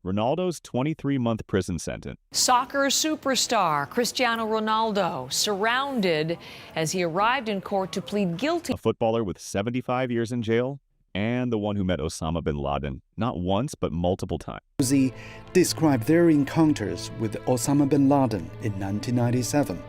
Ronaldo's 23-month prison sentence. Soccer superstar Cristiano Ronaldo surrounded as he arrived in court to plead guilty. A footballer with 75 years in jail, and the one who met Osama Bin Laden, not once but multiple times. They described their encounters with Osama Bin Laden in 1997.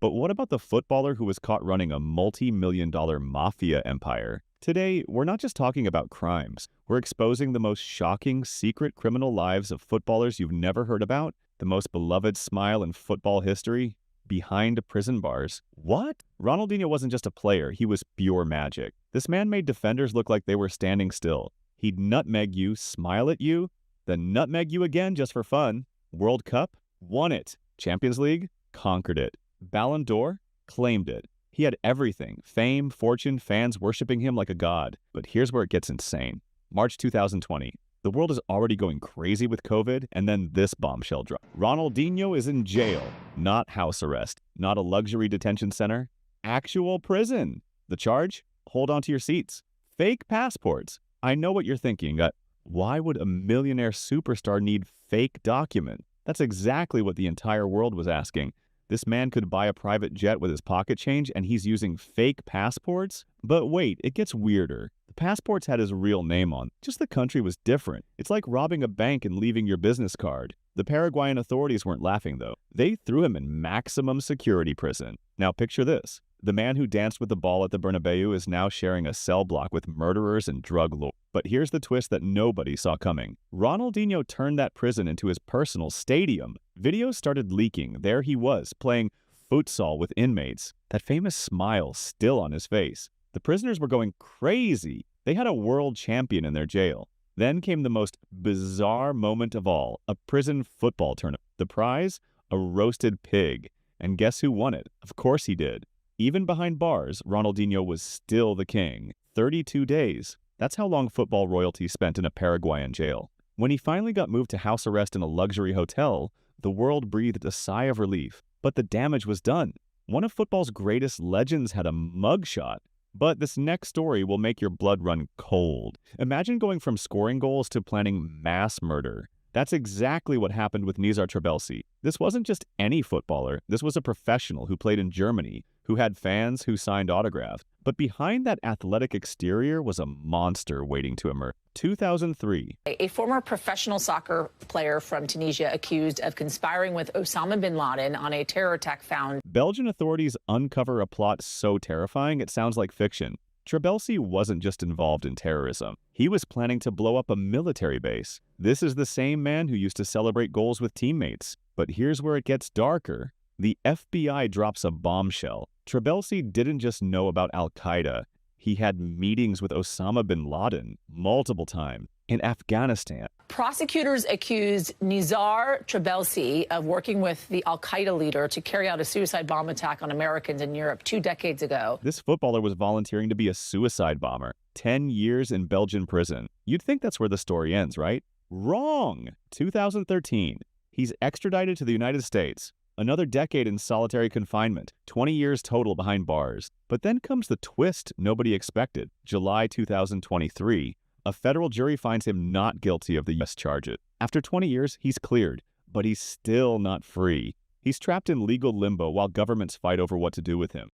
But what about the footballer who was caught running a multi-million-dollar mafia empire? Today, we're not just talking about crimes. We're exposing the most shocking, secret criminal lives of footballers you've never heard about, the most beloved smile in football history, behind prison bars. What? Ronaldinho wasn't just a player, he was pure magic. This man made defenders look like they were standing still. He'd nutmeg you, smile at you, then nutmeg you again just for fun. World Cup? Won it. Champions League? Conquered it. Ballon d'Or? Claimed it. He had everything. Fame, fortune, fans worshiping him like a god. But here's where it gets insane. March 2020. The world is already going crazy with COVID, and then this bombshell dropped. Ronaldinho is in jail. Not house arrest. Not a luxury detention center. Actual prison. The charge? Hold on to your seats. Fake passports. I know what you're thinking. Why would a millionaire superstar need fake documents? That's exactly what the entire world was asking. This man could buy a private jet with his pocket change, and he's using fake passports? But wait, it gets weirder. The passports had his real name on, just the country was different. It's like robbing a bank and leaving your business card. The Paraguayan authorities weren't laughing, though. They threw him in maximum security prison. Now picture this. The man who danced with the ball at the Bernabeu is now sharing a cell block with murderers and drug lords. But here's the twist that nobody saw coming. Ronaldinho turned that prison into his personal stadium. Videos started leaking. There he was, playing futsal with inmates. That famous smile still on his face. The prisoners were going crazy. They had a world champion in their jail. Then came the most bizarre moment of all, a prison football tournament. The prize? A roasted pig. And guess who won it? Of course he did. Even behind bars, Ronaldinho was still the king. 32 days. That's how long football royalty spent in a Paraguayan jail. When he finally got moved to house arrest in a luxury hotel, the world breathed a sigh of relief. But the damage was done. One of football's greatest legends had a mugshot. But this next story will make your blood run cold. Imagine going from scoring goals to planning mass murder. That's exactly what happened with Nizar Trabelsi. This wasn't just any footballer. This was a professional who played in Germany, who had fans who signed autographs. But behind that athletic exterior was a monster waiting to emerge. 2003. A former professional soccer player from Tunisia accused of conspiring with Osama Bin Laden on a terror attack found. Belgian authorities uncover a plot so terrifying it sounds like fiction. Trabelsi wasn't just involved in terrorism. He was planning to blow up a military base. This is the same man who used to celebrate goals with teammates. But here's where it gets darker. The FBI drops a bombshell. Trabelsi didn't just know about Al-Qaeda. He had meetings with Osama bin Laden multiple times in Afghanistan. Prosecutors accused Nizar Trabelsi of working with the Al-Qaeda leader to carry out a suicide bomb attack on Americans in Europe 2 decades ago. This footballer was volunteering to be a suicide bomber. 10 years in Belgian prison. You'd think that's where the story ends, right? Wrong! 2013. He's extradited to the United States. Another decade in solitary confinement, 20 years total behind bars. But then comes the twist nobody expected. July 2023, a federal jury finds him not guilty of the U.S. charges. After 20 years, he's cleared, but he's still not free. He's trapped in legal limbo while governments fight over what to do with him.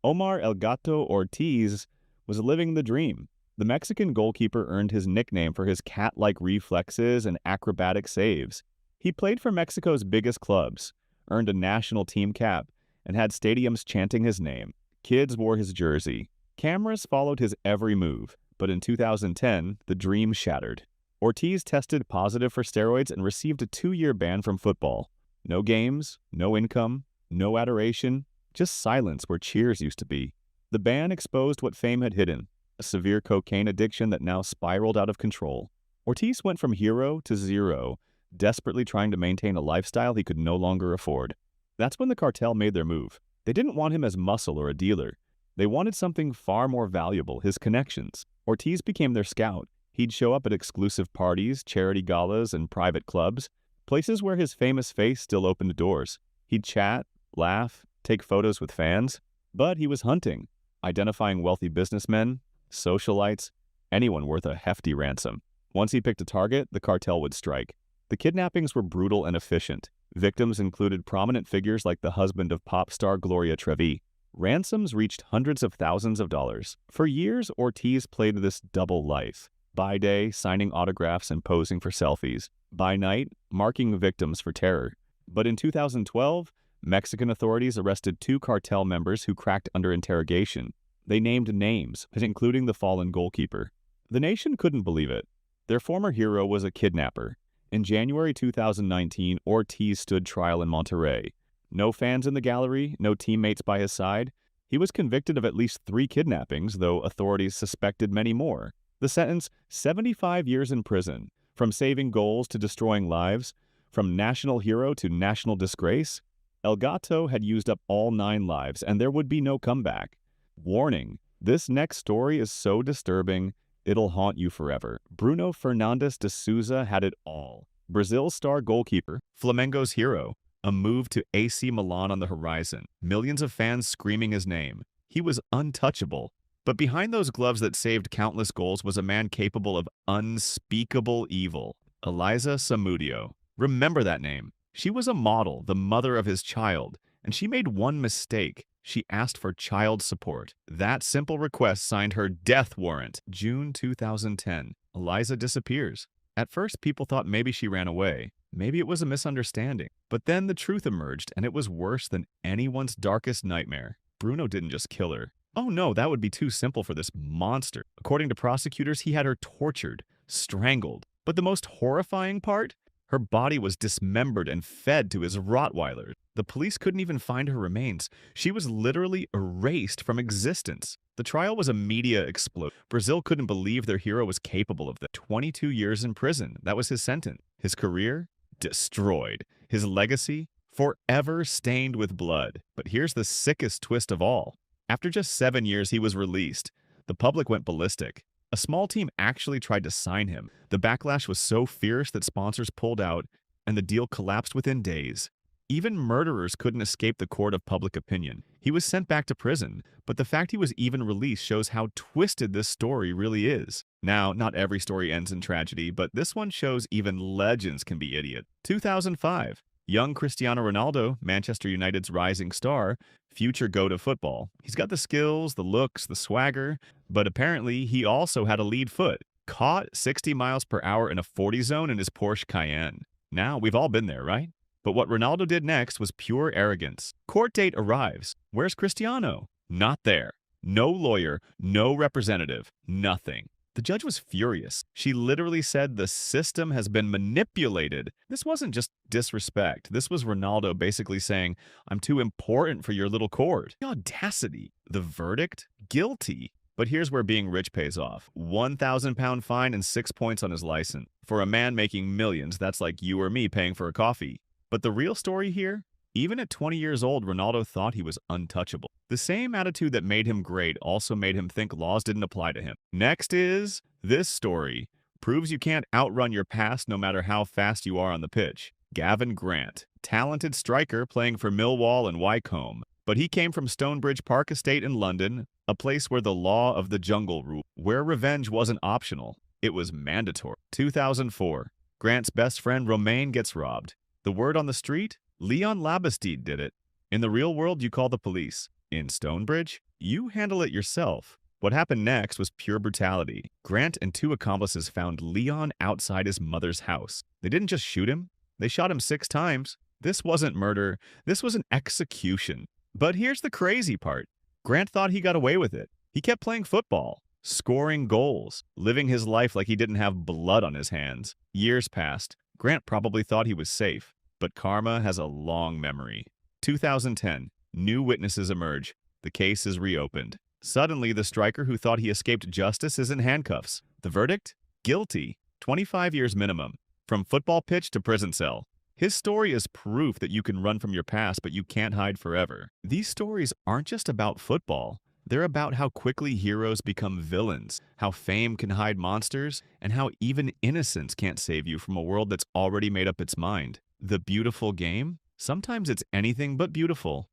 Omar El Gato Ortiz was living the dream. The Mexican goalkeeper earned his nickname for his cat-like reflexes and acrobatic saves. He played for Mexico's biggest clubs, earned a national team cap, and had stadiums chanting his name. Kids wore his jersey. Cameras followed his every move. But in 2010, the dream shattered. Ortiz tested positive for steroids and received a 2-year ban from football. No games, no income, no adoration, just silence where cheers used to be. The ban exposed what fame had hidden, a severe cocaine addiction that now spiraled out of control. Ortiz went from hero to zero, desperately trying to maintain a lifestyle he could no longer afford. That's when the cartel made their move. They didn't want him as muscle or a dealer. They wanted something far more valuable, his connections. Ortiz became their scout. He'd show up at exclusive parties, charity galas, and private clubs, places where his famous face still opened doors. He'd chat, laugh, take photos with fans. But he was hunting, identifying wealthy businessmen, socialites, anyone worth a hefty ransom. Once he picked a target, the cartel would strike. The kidnappings were brutal and efficient. Victims included prominent figures like the husband of pop star Gloria Trevi. Ransoms reached hundreds of thousands of dollars. For years, Ortiz played this double life. By day, signing autographs and posing for selfies. By night, marking victims for terror. But in 2012, Mexican authorities arrested 2 cartel members who cracked under interrogation. They named names, including the fallen goalkeeper. The nation couldn't believe it. Their former hero was a kidnapper. In January 2019, Ortiz stood trial in Monterrey. No fans in the gallery, no teammates by his side. He was convicted of at least 3 kidnappings, though authorities suspected many more. The sentence, 75 years in prison. From saving goals to destroying lives, from national hero to national disgrace, El Gato had used up all 9 lives, and there would be no comeback. Warning, this next story is so disturbing, it'll haunt you forever. Bruno Fernandes de Souza had it all. Brazil's star goalkeeper, Flamengo's hero, a move to AC Milan on the horizon, millions of fans screaming his name. He was untouchable. But behind those gloves that saved countless goals was a man capable of unspeakable evil, Elisa Samudio. Remember that name. She was a model, the mother of his child, and she made one mistake. She asked for child support. That simple request signed her death warrant. June 2010. Elisa disappears. At first, people thought maybe she ran away. Maybe it was a misunderstanding. But then the truth emerged, and it was worse than anyone's darkest nightmare. Bruno didn't just kill her. Oh no, that would be too simple for this monster. According to prosecutors, he had her tortured, strangled. But the most horrifying part? Her body was dismembered and fed to his Rottweiler. The police couldn't even find her remains. She was literally erased from existence. The trial was a media explosion. Brazil couldn't believe their hero was capable of that. 22 years in prison. That was his sentence. His career? Destroyed. His legacy? Forever stained with blood. But here's the sickest twist of all. After just 7 years, he was released. The public went ballistic. A small team actually tried to sign him. The backlash was so fierce that sponsors pulled out, and the deal collapsed within days. Even murderers couldn't escape the court of public opinion. He was sent back to prison, but the fact he was even released shows how twisted this story really is. Now, not every story ends in tragedy, but this one shows even legends can be idiot. 2005. Young Cristiano Ronaldo, Manchester United's rising star, future GOAT of football. He's got the skills, the looks, the swagger, but apparently he also had a lead foot. Caught 60 miles per hour in a 40 zone in his Porsche Cayenne. Now, we've all been there, right? But what Ronaldo did next was pure arrogance. Court date arrives. Where's Cristiano? Not there. No lawyer, no representative, nothing. The judge was furious. She literally said the system has been manipulated. This wasn't just disrespect. This was Ronaldo basically saying, I'm too important for your little court. The audacity. The verdict? Guilty. But here's where being rich pays off. £1,000 fine and 6 points on his license. For a man making millions, that's like you or me paying for a coffee. But the real story here? Even at 20 years old, Ronaldo thought he was untouchable. The same attitude that made him great also made him think laws didn't apply to him. Next is this story. Proves you can't outrun your past no matter how fast you are on the pitch. Gavin Grant, talented striker playing for Millwall and Wycombe. But he came from Stonebridge Park Estate in London, a place where the law of the jungle ruled, where revenge wasn't optional. It was mandatory. 2004. Grant's best friend Romain gets robbed. The word on the street? Leon Labastide did it. In the real world, you call the police. In Stonebridge, you handle it yourself. What happened next was pure brutality. Grant and 2 accomplices found Leon outside his mother's house. They didn't just shoot him. They shot him 6 times. This wasn't murder. This was an execution. But here's the crazy part. Grant thought he got away with it. He kept playing football, scoring goals, living his life like he didn't have blood on his hands. Years passed. Grant probably thought he was safe. But karma has a long memory. 2010. New witnesses emerge. The case is reopened. Suddenly, the striker who thought he escaped justice is in handcuffs. The verdict? Guilty. 25 years minimum. From football pitch to prison cell. His story is proof that you can run from your past, but you can't hide forever. These stories aren't just about football. They're about how quickly heroes become villains, how fame can hide monsters, and how even innocence can't save you from a world that's already made up its mind. The beautiful game? Sometimes it's anything but beautiful.